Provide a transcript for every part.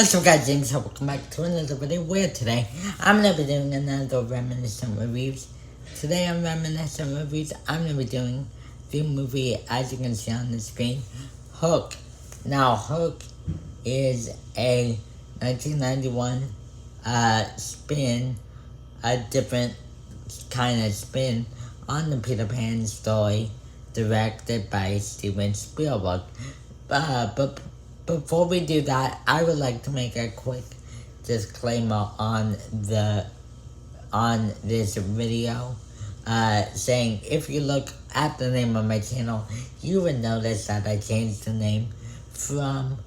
What's up guys, James, welcome back to another video where today I'm going to be doing another reminiscent reviews. Today on reminiscent reviews, I'm going to be doing the movie, as you can see on the screen, Hook. Now, Hook is a 1991 spin, a different kind of spin on the Peter Pan story, directed by Steven Spielberg. But before we do that, I would like to make a quick disclaimer on this video, saying if you look at the name of my channel, you would notice that I changed the name from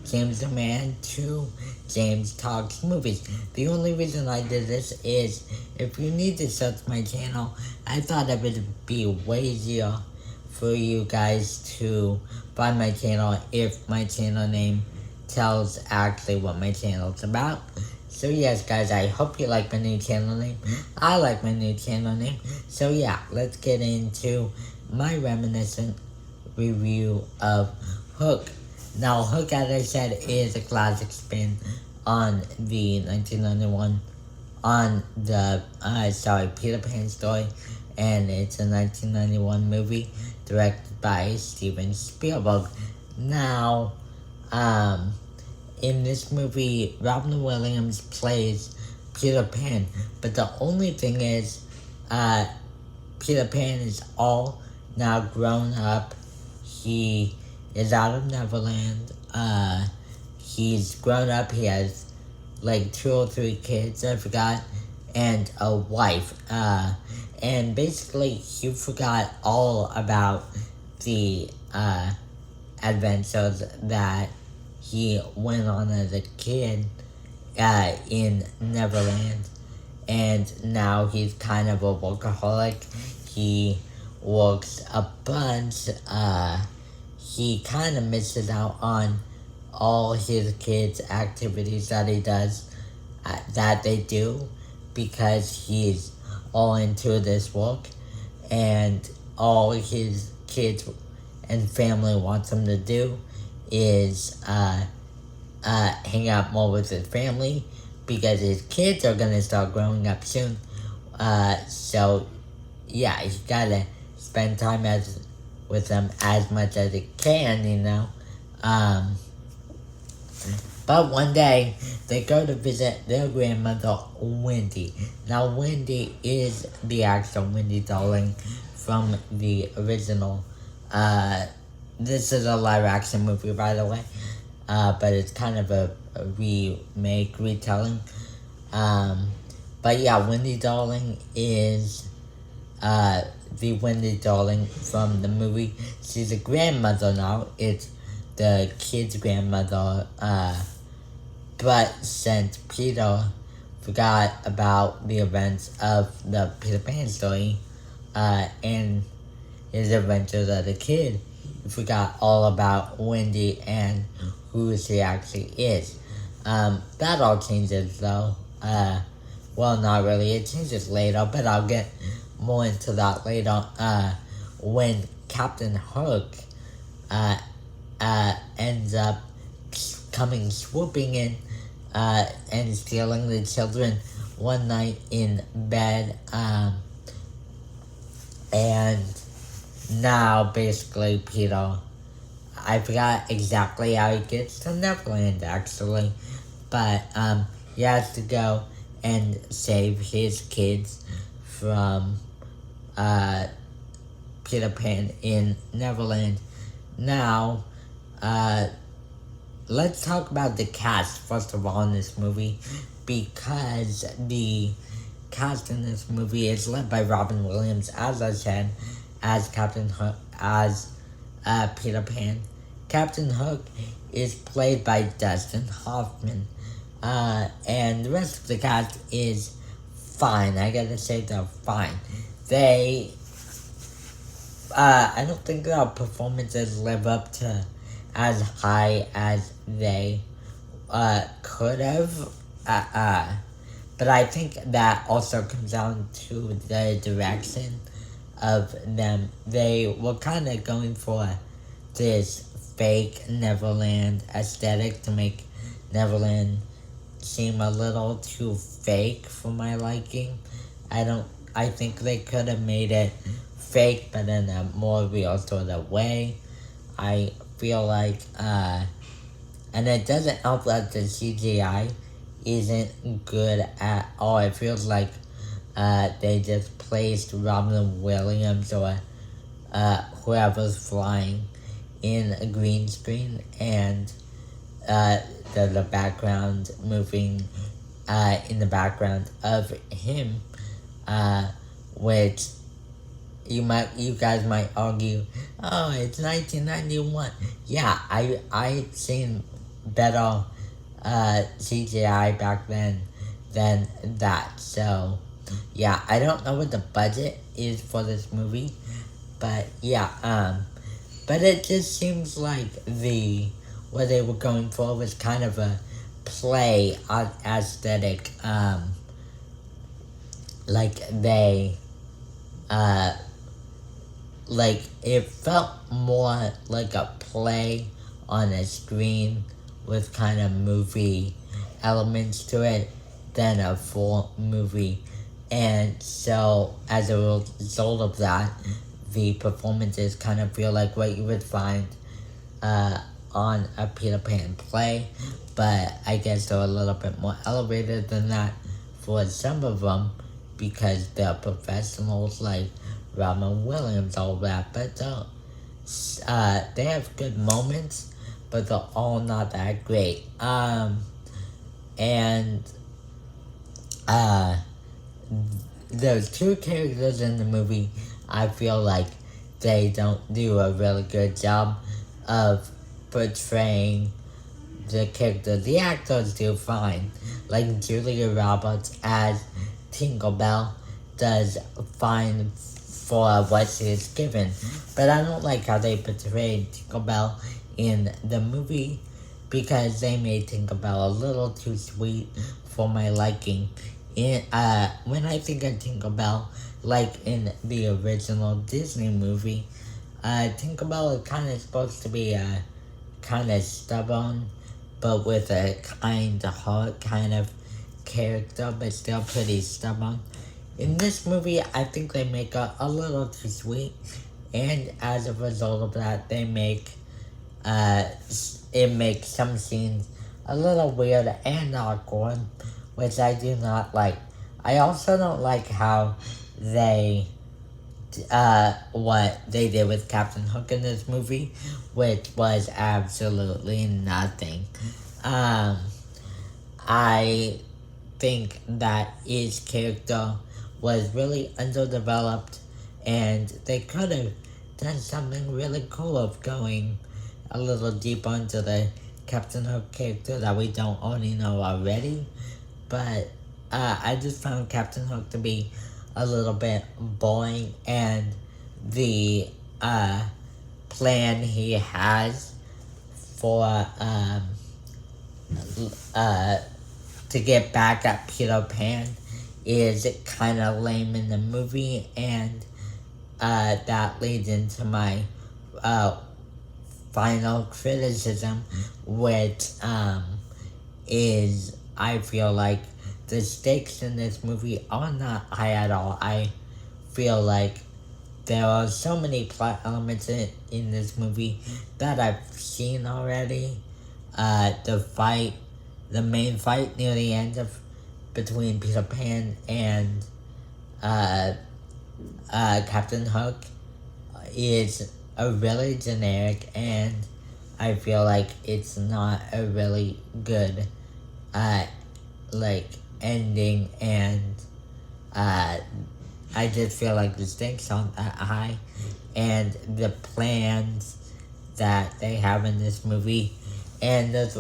James the Man to James Talks Movies. The only reason I did this is if you need to search my channel, I thought it would be way easier for you guys to find my channel if my channel name tells actually what my channel's about. So yes guys, I hope you like my new channel name. I like my new channel name. So yeah, let's get into my reminiscent review of Hook. Now Hook, as I said, is a classic spin on the 1991 on the Peter Pan story, and it's a 1991 movie directed by Steven Spielberg. Now, in this movie, Robin Williams plays Peter Pan, but the only thing is, Peter Pan is all now grown up. He is out of Neverland. He's grown up. He has like 2 or 3 kids, I forgot, and a wife. And basically, he forgot all about the adventures that he went on as a kid in Neverland. And now he's kind of a workaholic. He works a bunch. He kind of misses out on all his kids' activities that he does, that they do, because he's all into this work, and all his kids and family wants him to do is hang out more with his family, because his kids are gonna start growing up soon. So yeah, he's gotta spend time with them as much as he can, you know. But one day, they go to visit their grandmother, Wendy. Now, Wendy is the actor Wendy Darling from the original. This is a live-action movie, by the way. But it's kind of a remake, retelling. But yeah, Wendy Darling is the Wendy Darling from the movie. She's a grandmother now. It's the kid's grandmother, but since Peter forgot about the events of the Peter Pan story, and his adventures as a kid, he forgot all about Wendy and who she actually is. That all changes though. Well, not really, it changes later, but I'll get more into that later, when Captain Hook, ends up coming swooping in, and stealing the children one night in bed, and now basically Peter, I forgot exactly how he gets to Neverland actually, but he has to go and save his kids from Peter Pan in Neverland. Now, let's talk about the cast first of all in this movie, because the cast in this movie is led by Robin Williams, as I said, as Captain Hook, as Peter Pan. Captain Hook is played by Dustin Hoffman, and the rest of the cast is fine. I gotta say they're fine. They, I don't think their performances live up to as high as they could have, but I think that also comes down to the direction of them. They were kind of going for this fake Neverland aesthetic to make Neverland seem a little too fake for my liking. I think they could have made it fake, but in a more real sort of way. I feel like, and it doesn't help that the CGI isn't good at all. It feels like, they just placed Robin Williams or, whoever's flying in a green screen, and, the background moving, in the background of him, which you guys might argue, oh, it's 1991. Yeah, I seen better, CGI back then than that. So, yeah, I don't know what the budget is for this movie, but yeah, but it just seems like what they were going for was kind of a play aesthetic, like they, like it felt more like a play on a screen with kind of movie elements to it than a full movie. And so as a result of that, the performances kind of feel like what you would find, on a Peter Pan play, but I guess they're a little bit more elevated than that for some of them, because they're professionals like Robin Williams, all that. But they have good moments, but they're all not that great. And those two characters in the movie, I feel like they don't do a really good job of portraying the character. The actors do fine. Like Julia Roberts as Tinkerbell does fine for what she is given. But I don't like how they portrayed Tinkerbell in the movie, because they made Tinkerbell a little too sweet for my liking. When I think of Tinkerbell, like in the original Disney movie, Tinkerbell is kind of supposed to be kind of stubborn, but with a kind heart kind of character, but still pretty stubborn. In this movie, I think they make her a little too sweet, and as a result of that, they make, it makes some scenes a little weird and awkward, which I do not like. I also don't like how they, what they did with Captain Hook in this movie, which was absolutely nothing. I think that his character was really underdeveloped, and they could have done something really cool of going a little deeper into the Captain Hook character that we don't already know already. But I just found Captain Hook to be a little bit boring, and the plan he has for to get back at Peter Pan is kind of lame in the movie, and that leads into my final criticism, which is, I feel like the stakes in this movie are not high at all. I feel like there are so many plot elements in this movie that I've seen already. The main fight near the end between Peter Pan and Captain Hook is a really generic, and I feel like it's not a really good ending, and I just feel like the stakes aren't that high, and the plans that they have in this movie, and there's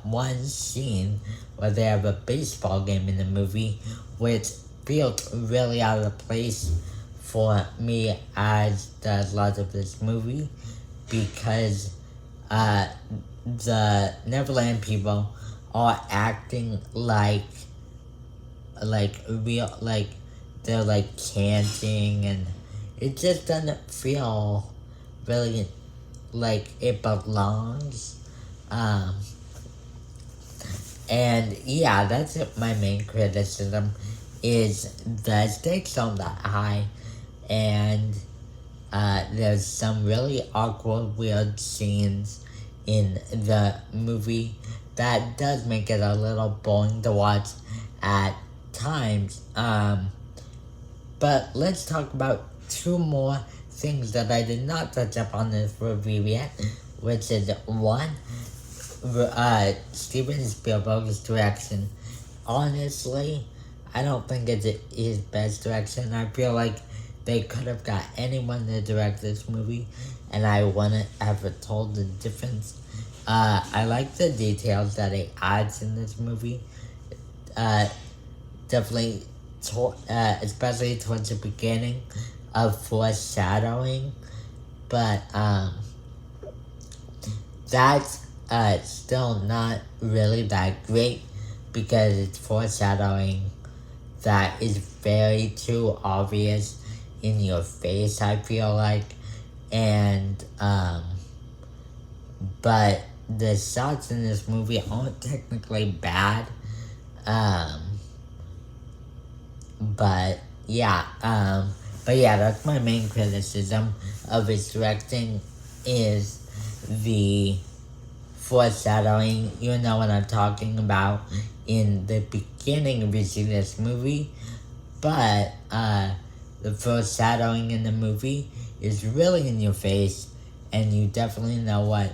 one scene where they have a baseball game in the movie, which feels really out of place for me, as does a lot of this movie, because the Neverland people are acting like real, like they're like chanting, and it just doesn't feel really like it belongs. Um, and yeah, that's my main criticism is the stakes aren't that high, and there's some really awkward, weird scenes in the movie that does make it a little boring to watch at times. But let's talk about two more things that I did not touch up on this review yet, which is one, Steven Spielberg's direction. Honestly, I don't think it's his best direction. I feel like they could have got anyone to direct this movie, and I wouldn't have told the difference. I like the details that it adds in this movie. Definitely, especially towards the beginning of foreshadowing, but that's still not really that great because it's foreshadowing that is very too obvious in your face, I feel like. And but the shots in this movie aren't technically bad. But yeah, that's my main criticism of his directing is the foreshadowing. You know what I'm talking about in the beginning of you see this movie, but the foreshadowing in the movie is really in your face, and you definitely know what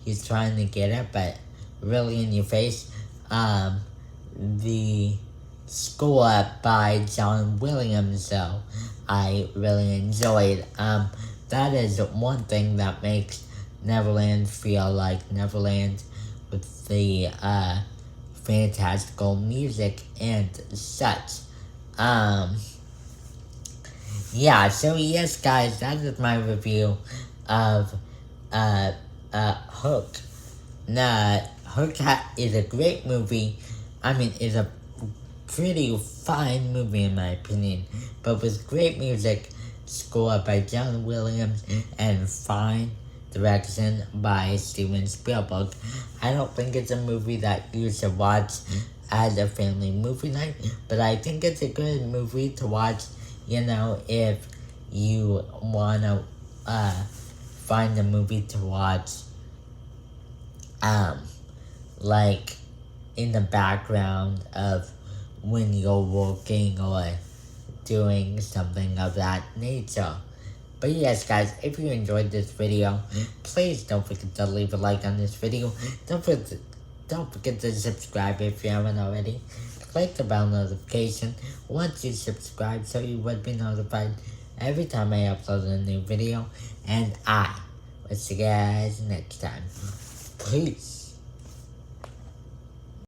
he's trying to get at, but really in your face. The score by John Williams, so I really enjoyed. That is one thing that makes Neverland feel like Neverland with the fantastical music and such. Yeah, so yes guys, that is my review of Hook. Now, Hook is a great movie. I mean, it's a pretty fine movie in my opinion, but with great music, score by John Williams, and fine direction by Steven Spielberg. I don't think it's a movie that you should watch as a family movie night, but I think it's a good movie to watch, you know, if you wanna find a movie to watch like in the background of when you're working or doing something of that nature. But yes guys, if you enjoyed this video, please don't forget to leave a like on this video. Don't forget to subscribe if you haven't already. Click the bell notification once you subscribe so you would be notified every time I upload a new video. And I will see you guys next time. Peace.